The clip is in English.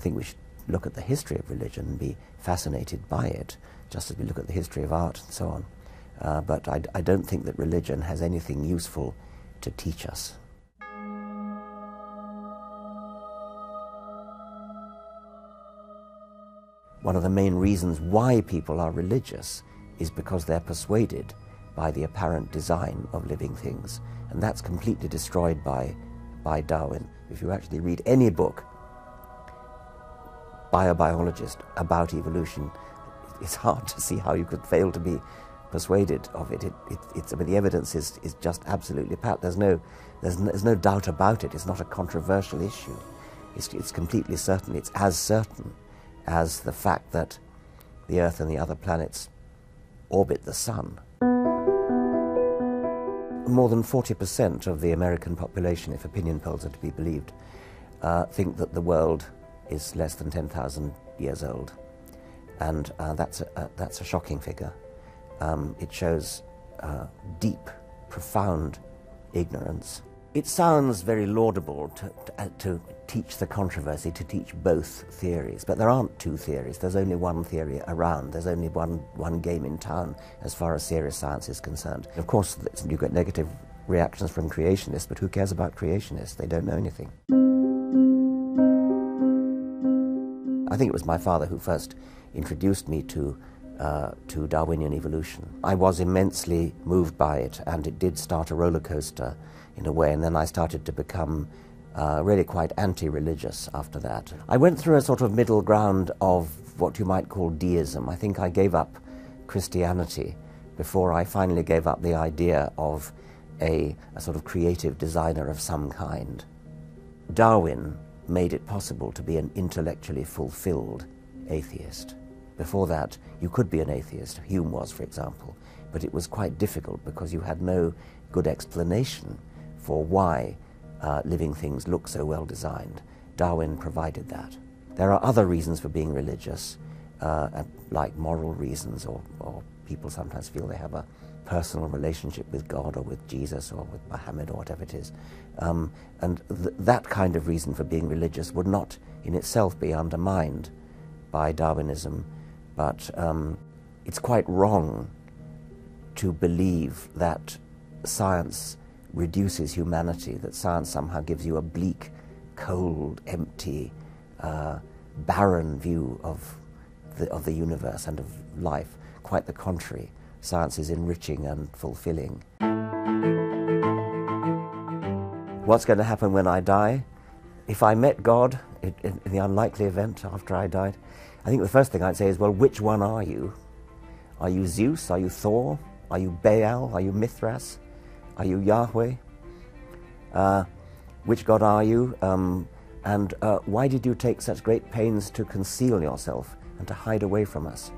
think we should look at the history of religion and be fascinated by it, just as we look at the history of art and so on. But I don't think that religion has anything useful to teach us. One of the main reasons why people are religious is because they're persuaded by the apparent design of living things. And that's completely destroyed by Darwin. If you actually read any book by a biologist about evolution, it's hard to see how you could fail to be persuaded of it. I mean, the evidence is just absolutely pat. There's no doubt about it. It's not a controversial issue. It's completely certain. It's as certain as the fact that the Earth and the other planets orbit the Sun. More than 40% of the American population, if opinion polls are to be believed, think that the world is less than 10,000 years old. And that's a shocking figure. It shows deep, profound ignorance. It sounds very laudable to teach the controversy, to teach both theories, but there aren't two theories. There's only one theory around. There's only one game in town as far as serious science is concerned. Of course, you get negative reactions from creationists, but who cares about creationists? They don't know anything. I think it was my father who first introduced me to Darwinian evolution. I was immensely moved by it, and it did start a roller coaster in a way, and then I started to become really quite anti-religious after that. I went through a sort of middle ground of what you might call deism. I think I gave up Christianity before I finally gave up the idea of a sort of creative designer of some kind. Darwin made it possible to be an intellectually fulfilled atheist. Before that, you could be an atheist. Hume was, for example, but it was quite difficult because you had no good explanation for why living things look so well designed. Darwin provided that. There are other reasons for being religious, like moral reasons, or people sometimes feel they have a personal relationship with God or with Jesus or with Muhammad or whatever it is. And that kind of reason for being religious would not in itself be undermined by Darwinism, but it's quite wrong to believe that science reduces humanity, that science somehow gives you a bleak, cold, empty, barren view of the universe and of life. Quite the contrary. Science is enriching and fulfilling. What's going to happen when I die? If I met God, in the unlikely event after I died, I think the first thing I'd say is, well, which one are you? Are you Zeus? Are you Thor? Are you Baal? Are you Mithras? Are you Yahweh? Which God are you? And why did you take such great pains to conceal yourself and to hide away from us?